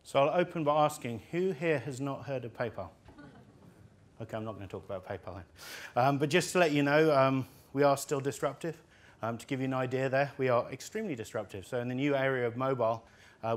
So I'll open by asking, who here has not heard of PayPal? Okay, I'm not going to talk about PayPal then. But just to let you know, we are still disruptive. To give you an idea there, we are extremely disruptive. So in the new area of mobile,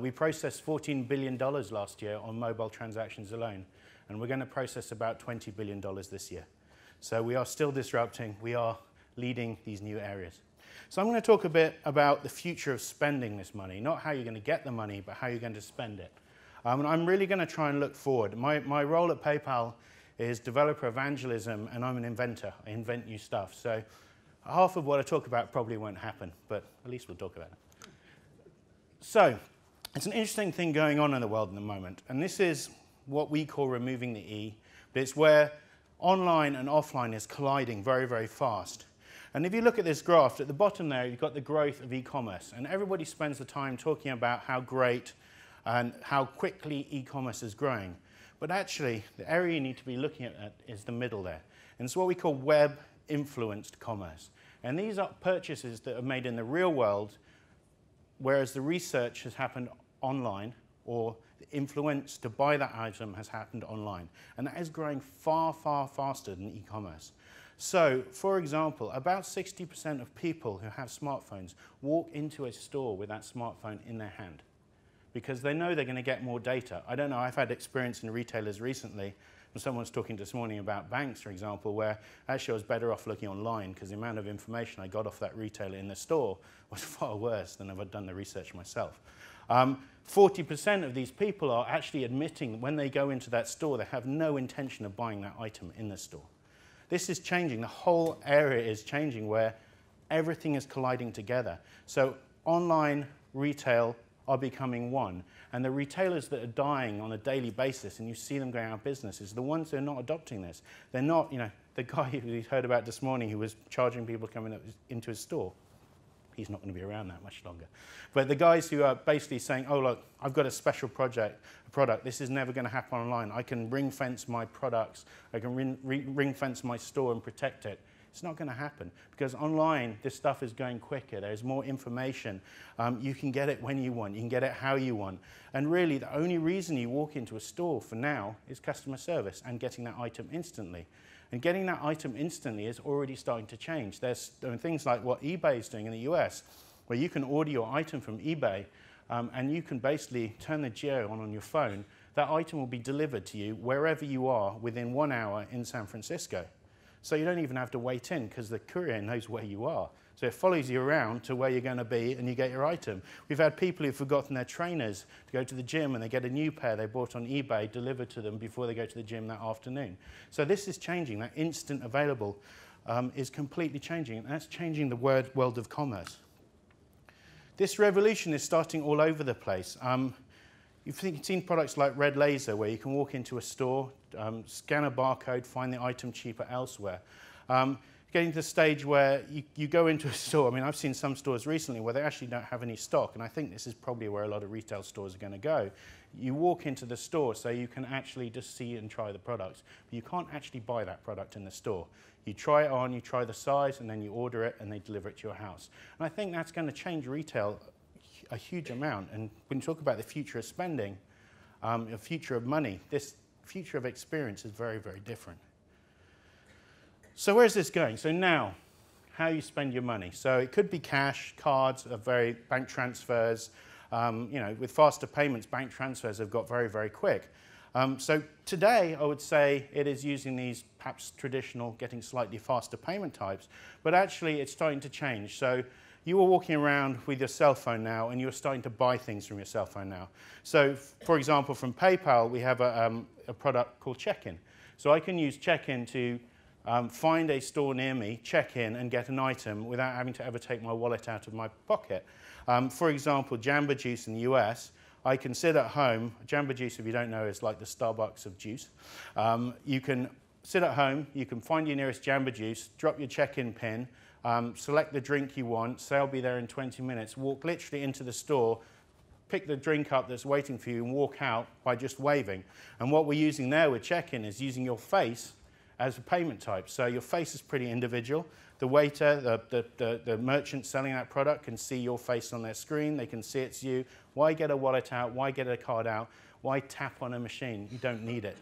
we processed $14 billion last year on mobile transactions alone. And we're going to process about $20 billion this year. So we are still disrupting. We are leading these new areas. So I'm going to talk a bit about the future of spending this money, not how you're going to get the money, but how you're going to spend it. And I'm really going to try and look forward. My role at PayPal is developer evangelism, and I'm an inventor. I invent new stuff. So half of what I talk about probably won't happen, but at least we'll talk about it. So it's an interesting thing going on in the world at the moment, and this is what we call removing the E, but it's where online and offline is colliding very, very fast. And if you look at this graph, at the bottom there, you've got the growth of e-commerce, and everybody spends the time talking about how great and how quickly e-commerce is growing. But actually, the area you need to be looking at is the middle there. And it's what we call web-influenced commerce. And these are purchases that are made in the real world, whereas the research has happened online, or the influence to buy that item has happened online. And that is growing far, far faster than e-commerce. So, for example, about 60% of people who have smartphones walk into a store with that smartphone in their hand, because they know they're going to get more data. I don't know, I've had experience in retailers recently, and someone was talking this morning about banks, for example, where actually I was better off looking online because the amount of information I got off that retailer in the store was far worse than if I'd done the research myself. 40% of these people are actually admitting when they go into that store they have no intention of buying that item in the store. This is changing. The whole area is changing where everything is colliding together. So online, retail, are becoming one. And the retailers that are dying on a daily basis, and you see them going out of business, is the ones that are not adopting this. They're not, the guy who we heard about this morning who was charging people coming into his store, he's not going to be around that much longer. But the guys who are basically saying, oh, look, I've got a special product, this is never going to happen online. I can ring fence my products, I can ring fence my store and protect it. It's not going to happen because online this stuff is going quicker. There's more information. You can get it when you want. You can get it how you want. And really the only reason you walk into a store for now is customer service and getting that item instantly. And getting that item instantly is already starting to change. There's things like what eBay is doing in the US, where you can order your item from eBay and you can basically turn the geo on your phone. That item will be delivered to you wherever you are within 1 hour in San Francisco. So you don't even have to wait in because the courier knows where you are. So it follows you around to where you're going to be and you get your item. We've had people who've forgotten their trainers to go to the gym and they get a new pair they bought on eBay delivered to them before they go to the gym that afternoon. So this is changing. That instant available is completely changing, and that's changing the world of commerce. This revolution is starting all over the place. You've seen products like Red Laser, where you can walk into a store, scan a barcode, find the item cheaper elsewhere. Getting to the stage where you go into a store. I mean, I've seen some stores recently where they actually don't have any stock, and I think this is probably where a lot of retail stores are going to go. You walk into the store so you can actually just see and try the products, but you can't actually buy that product in the store. You try it on, you try the size, and then you order it, and they deliver it to your house. And I think that's going to change retail a huge amount. And when you talk about the future of spending, the future of money, this future of experience is very, very different. So where's this going? So now, how you spend your money. So it could be cash, cards, bank transfers. With faster payments, bank transfers have got very, very quick. So today, I would say it is using these perhaps traditional, getting slightly faster payment types, but actually it's starting to change. So you are walking around with your cell phone now, and you're starting to buy things from your cell phone now. So, for example, from PayPal, we have a product called Check-in. So I can use Check-in to find a store near me, check in, and get an item without having to ever take my wallet out of my pocket. For example, Jamba Juice in the US, I can sit at home. Jamba Juice, if you don't know, is like the Starbucks of juice. You can sit at home, you can find your nearest Jamba Juice, drop your check-in pin, select the drink you want, say I'll be there in 20 minutes, walk literally into the store, pick the drink up that's waiting for you and walk out by just waving. And what we're using there with check-in is using your face as a payment type. So your face is pretty individual. the waiter, the merchant selling that product can see your face on their screen. They can see it's you. Why get a wallet out? Why get a card out? Why tap on a machine? You don't need it.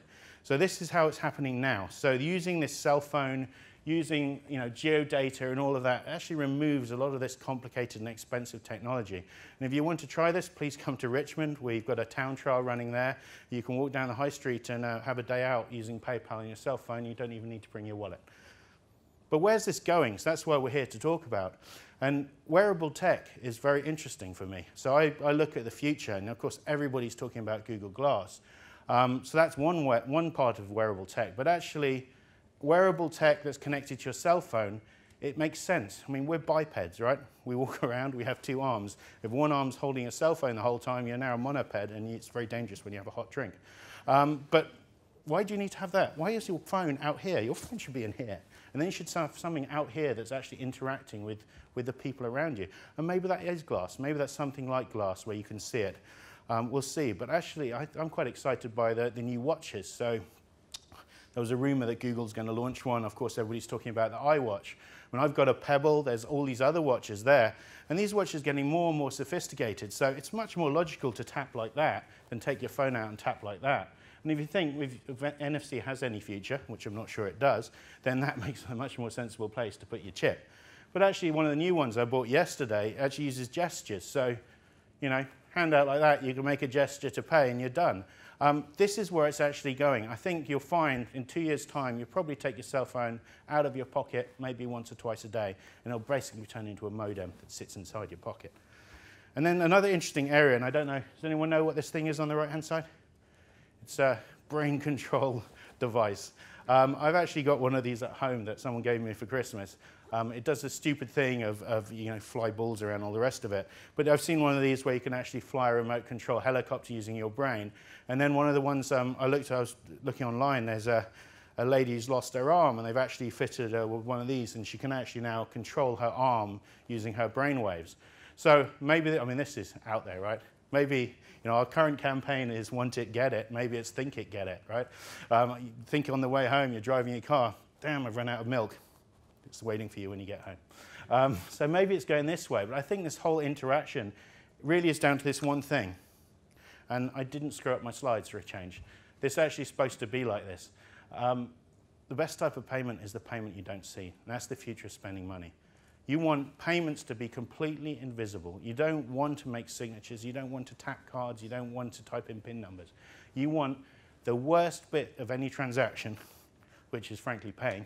So this is how it's happening now. So using this cell phone, using geodata and all of that actually removes a lot of this complicated and expensive technology. And if you want to try this, please come to Richmond. We've got a town trial running there. You can walk down the high street and have a day out using PayPal on your cell phone. You don't even need to bring your wallet. But where's this going? So that's what we're here to talk about. And wearable tech is very interesting for me. So I look at the future, and of course everybody's talking about Google Glass. So that's one part of wearable tech. But actually, wearable tech that's connected to your cell phone, it makes sense. I mean, we're bipeds, right? We walk around, we have two arms. If one arm's holding a cell phone the whole time, you're now a monoped, and it's very dangerous when you have a hot drink. But why do you need to have that? Why is your phone out here? Your phone should be in here. And then you should have something out here that's actually interacting with the people around you. And maybe that is glass. Maybe that's something like glass where you can see it. We'll see. But actually, I'm quite excited by the new watches. So there was a rumor that Google's going to launch one. Of course, everybody's talking about the iWatch. When I've got a Pebble, there's all these other watches there. And these watches are getting more and more sophisticated. So it's much more logical to tap like that than take your phone out and tap like that. And if you think if NFC has any future, which I'm not sure it does, then that makes a much more sensible place to put your chip. But actually, one of the new ones I bought yesterday actually uses gestures. So, hand out like that, you can make a gesture to pay and you're done. This is where it's actually going. I think you'll find in 2 years' time, you'll probably take your cell phone out of your pocket maybe once or twice a day, and it'll basically turn into a modem that sits inside your pocket. And then another interesting area, and I don't know, does anyone know what this thing is on the right-hand side? It's a brain control device. I've actually got one of these at home that someone gave me for Christmas. It does a stupid thing of fly balls around, all the rest of it. But I've seen one of these where you can actually fly a remote control helicopter using your brain. And then one of the ones I was looking online, there's a lady who's lost her arm, and they've actually fitted her with one of these, and she can actually now control her arm using her brain waves. So maybe, this is out there, right? Maybe, our current campaign is want it, get it. Maybe it's think it, get it, right? Think on the way home, you're driving your car. Damn, I've run out of milk. It's waiting for you when you get home. So maybe it's going this way. But I think this whole interaction really is down to this one thing. And I didn't screw up my slides for a change. This actually is supposed to be like this. The best type of payment is the payment you don't see. And that's the future of spending money. You want payments to be completely invisible. You don't want to make signatures. You don't want to tap cards. You don't want to type in PIN numbers. You want the worst bit of any transaction, which is frankly paying,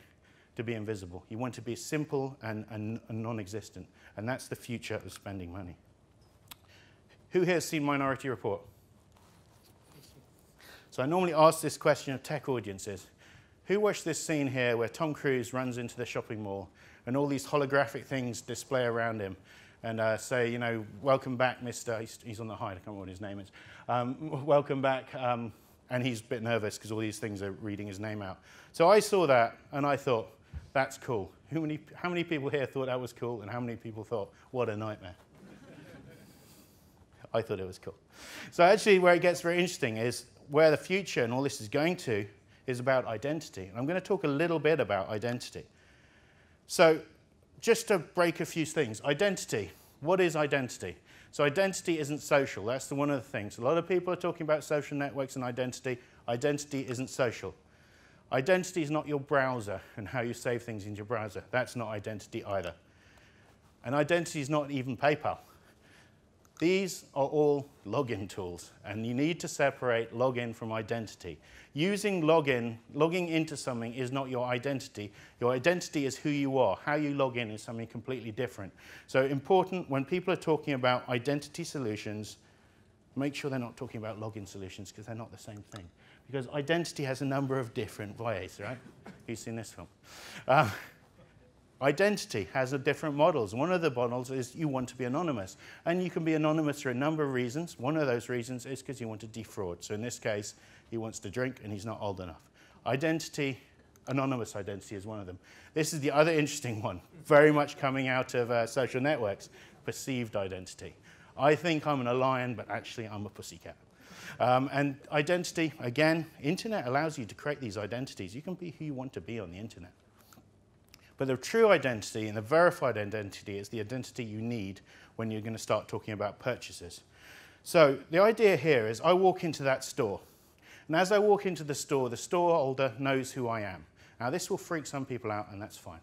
to be invisible. You want to be simple and non-existent. And that's the future of spending money. Who here has seen Minority Report? So I normally ask this question of tech audiences. Who watched this scene here where Tom Cruise runs into the shopping mall and all these holographic things display around him and say, welcome back, Mr. He's on the hide, I can't remember what his name is. Welcome back, and he's a bit nervous because all these things are reading his name out. So I saw that and I thought, that's cool. How many people here thought that was cool, and how many people thought, what a nightmare? I thought it was cool. So actually where it gets very interesting is where the future and all this is going to is about identity. And I'm going to talk a little bit about identity. So just to break a few things, identity. What is identity? So identity isn't social. That's one of the things. A lot of people are talking about social networks and identity. Identity isn't social. Identity is not your browser and how you save things in your browser. That's not identity either. And identity is not even PayPal. These are all login tools, and you need to separate login from identity. Using logging into something is not your identity. Your identity is who you are. How you log in is something completely different. So important, when people are talking about identity solutions, make sure they're not talking about login solutions, because they're not the same thing. Because identity has a number of different ways, right? You've seen this film. Identity has different models. One of the models is you want to be anonymous. And you can be anonymous for a number of reasons. One of those reasons is because you want to defraud. So in this case, he wants to drink and he's not old enough. Identity, anonymous identity is one of them. This is the other interesting one, very much coming out of social networks, perceived identity. I think I'm a lion, but actually I'm a pussycat. And identity, again, internet allows you to create these identities. You can be who you want to be on the internet. But the true identity and the verified identity is the identity you need when you're going to start talking about purchases. So the idea here is I walk into that store. And as I walk into the store holder knows who I am. Now, this will freak some people out, and that's fine.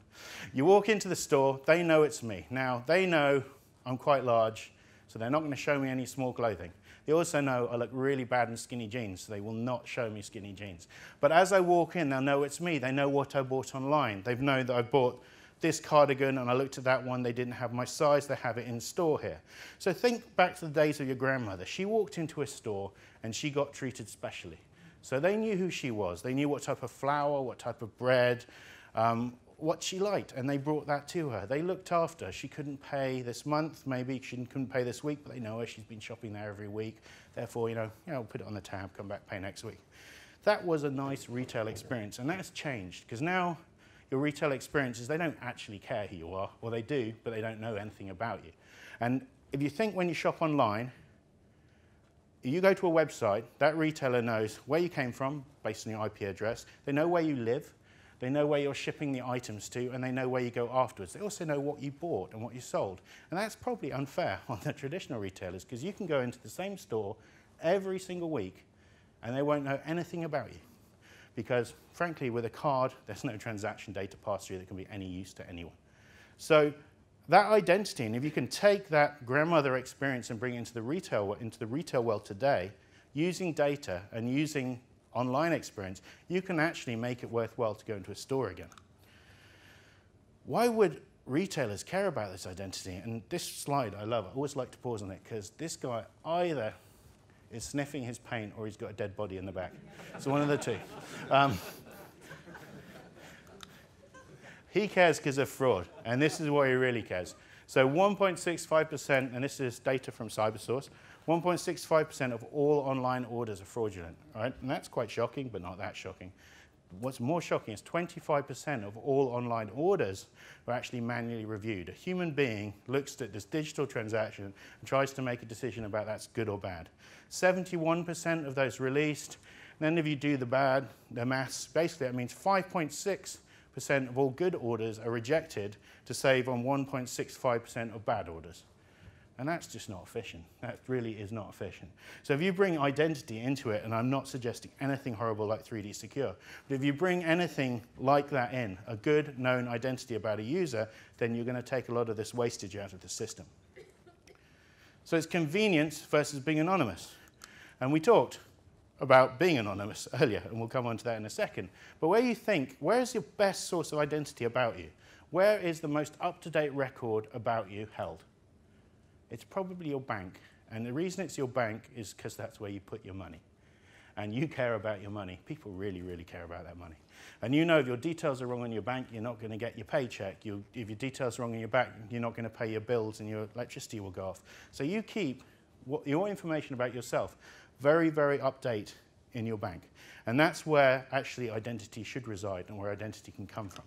You walk into the store, they know it's me. Now, they know I'm quite large, so they're not going to show me any small clothing. They also know I look really bad in skinny jeans, so they will not show me skinny jeans. But as I walk in, they'll know it's me. They know what I bought online. They know that I bought this cardigan, and I looked at that one. They didn't have my size. They have it in store here. So think back to the days of your grandmother. She walked into a store, and she got treated specially. So they knew who she was. They knew what type of flour, what type of bread, what she liked, and they brought that to her. They looked after her. She couldn't pay this month, maybe she couldn't pay this week, but they know her. She's been shopping there every week. Therefore, put it on the tab, come back, pay next week. That was a nice retail experience, and that's changed, because now your retail experience is they don't actually care who you are, or they do, but they don't know anything about you. And if you think when you shop online, you go to a website, that retailer knows where you came from based on your IP address. They know where you live. They know where you're shipping the items to, and they know where you go afterwards. They also know what you bought and what you sold. And that's probably unfair on the traditional retailers, because you can go into the same store every single week, and they won't know anything about you. Because, frankly, with a card, there's no transaction data pass-through that can be any use to anyone. So that identity, and if you can take that grandmother experience and bring it into the retail world today, using data and using online experience, you can actually make it worthwhile to go into a store again. Why would retailers care about this identity? And this slide I love. I always like to pause on it, because this guy either is sniffing his paint or he's got a dead body in the back. So one of the two. He cares because of fraud, and this is what he really cares. So 1.65%, and this is data from CyberSource, 1.65% of all online orders are fraudulent, right? And that's quite shocking, but not that shocking. What's more shocking is 25% of all online orders are actually manually reviewed. A human being looks at this digital transaction and tries to make a decision about that's good or bad. 71% of those released. And then if you do the maths, basically that means 5.6% of all good orders are rejected to save on 1.65% of bad orders. And that's just not efficient. That really is not efficient. So if you bring identity into it, and I'm not suggesting anything horrible like 3D Secure, but if you bring anything like that in, a good known identity about a user, then you're going to take a lot of this wastage out of the system. So it's convenience versus being anonymous. And we talked about being anonymous earlier, and we'll come on to that in a second. But where is your best source of identity about you? Where is the most up-to-date record about you held? It's probably your bank. And the reason it's your bank is because that's where you put your money. And you care about your money. People really, really care about that money. And you know if your details are wrong on your bank, you're not going to get your paycheck. If your details are wrong on your bank, you're not going to pay your bills and your electricity will go off. So you keep your information about yourself very, very up-to-date in your bank. And that's where actually identity should reside and where identity can come from.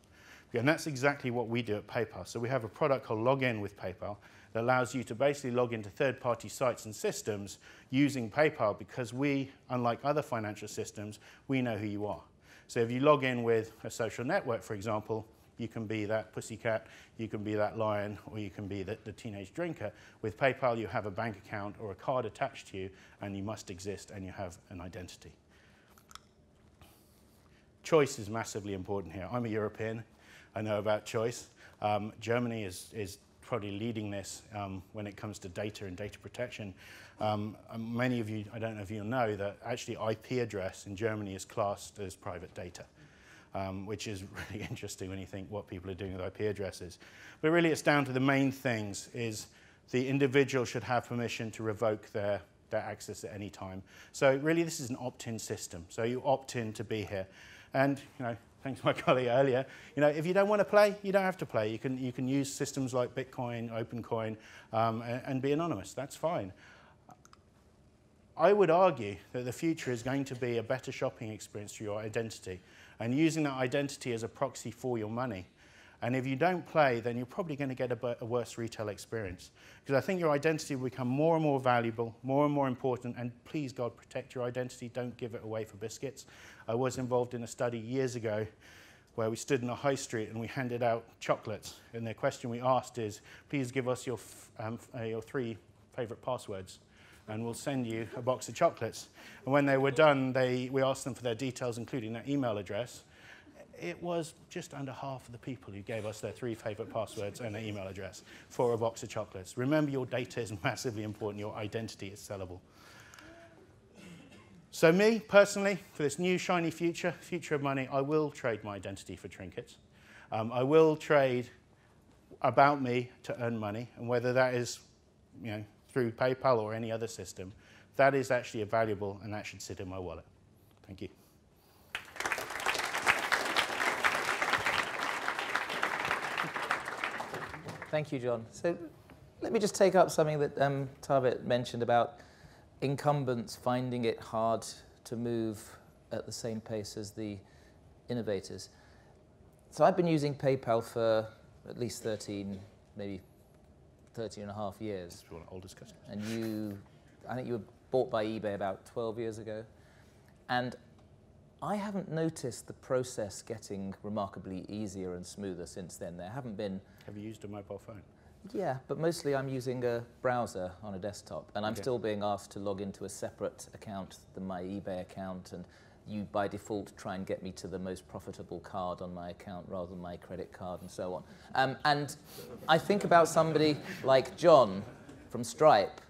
And that's exactly what we do at PayPal. So we have a product called Login with PayPal that allows you to basically log into third-party sites and systems using PayPal, because we, unlike other financial systems, we know who you are. So if you log in with a social network, for example, you can be that pussycat, you can be that lion, or you can be the teenage drinker. With PayPal, you have a bank account or a card attached to you, and you must exist, and you have an identity. Choice is massively important here. I'm a European. I know about choice. Germany is probably leading this when it comes to data and data protection. Many of you, I don't know if you'll know, that actually IP address in Germany is classed as private data, which is really interesting when you think what people are doing with IP addresses. But really it's down to the main things is the individual should have permission to revoke their access at any time. So really this is an opt-in system. So you opt in to be here. And thanks to my colleague earlier, if you don't want to play, you don't have to play. You can use systems like Bitcoin, OpenCoin, and be anonymous. That's fine. I would argue that the future is going to be a better shopping experience through your identity and using that identity as a proxy for your money. And if you don't play, then you're probably going to get a worse retail experience. Because I think your identity will become more and more valuable, more and more important, and please, God, protect your identity. Don't give it away for biscuits. I was involved in a study years ago where we stood in a high street and we handed out chocolates. And the question we asked is, please give us your 3 favourite passwords, and we'll send you a box of chocolates. And when they were done, we asked them for their details, including their email address. It was just under half of the people who gave us their 3 favourite passwords and their email address for a box of chocolates. Remember, your data is massively important. Your identity is sellable. So me, personally, for this new shiny future of money, I will trade my identity for trinkets. I will trade about me to earn money, and whether that is through PayPal or any other system, that is actually valuable, and that should sit in my wallet. Thank you. Thank you, John. So let me just take up something that Tarbet mentioned about incumbents finding it hard to move at the same pace as the innovators. So I've been using PayPal for at least 13, maybe 13 and a half years. That's one of the oldest customers. And I think you were bought by eBay about 12 years ago. And I haven't noticed the process getting remarkably easier and smoother since then. There haven't been... Have you used a mobile phone? Yeah, but mostly I'm using a browser on a desktop, and I'm still being asked to log into a separate account than my eBay account, and you, by default, try and get me to the most profitable card on my account rather than my credit card and so on. And I think about somebody like John from Stripe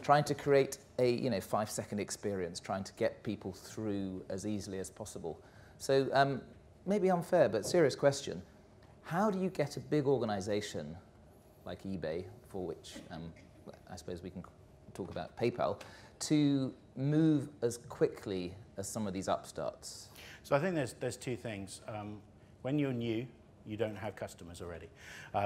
trying to create a 5-second experience, trying to get people through as easily as possible. So maybe unfair, but serious question. How do you get a big organization like eBay, for which I suppose we can talk about PayPal, to move as quickly as some of these upstarts? So I think there's 2 things. When you're new, you don't have customers already.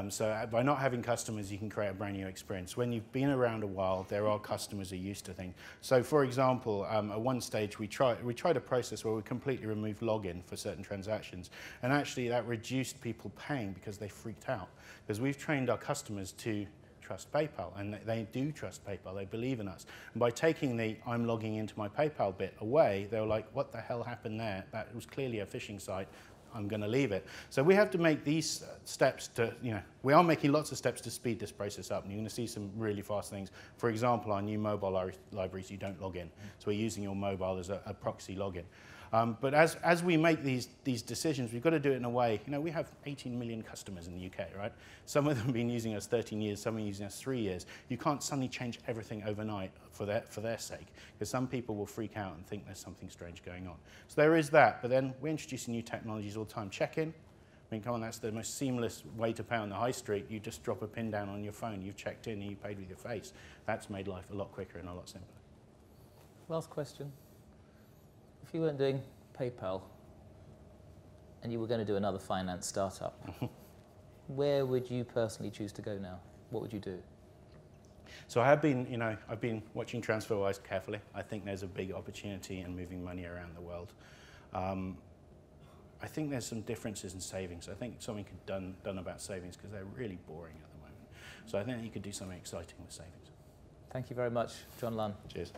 So by not having customers, you can create a brand new experience. When you've been around a while, there are customers who are used to things. So for example, at one stage, we tried a process where we completely removed login for certain transactions. And actually that reduced people paying because they freaked out. Because we've trained our customers to trust PayPal, and they do trust PayPal, they believe in us. And by taking the I'm logging into my PayPal bit away, they were like, what the hell happened there? That was clearly a phishing site. I'm going to leave it. So we have to make these steps to, we are making lots of steps to speed this process up, and you're going to see some really fast things. For example, our new mobile libraries, you don't log in. So we're using your mobile as a proxy login. But as we make these decisions, we've got to do it in a way, we have 18 million customers in the UK, right? Some of them have been using us 13 years, some are using us 3 years. You can't suddenly change everything overnight for their sake, because some people will freak out and think there's something strange going on. So there is that, but then we're introducing new technologies all the time. Check-in, come on, that's the most seamless way to pay on the high street. You just drop a pin down on your phone, you've checked in, and you paid with your face. That's made life a lot quicker and a lot simpler. Last question. If you weren't doing PayPal and you were going to do another finance startup, where would you personally choose to go now? What would you do? So I've been watching TransferWise carefully. I think there's a big opportunity in moving money around the world. I think there's some differences in savings. I think something could be done about savings because they're really boring at the moment. So I think you could do something exciting with savings. Thank you very much, John Lunn. Cheers.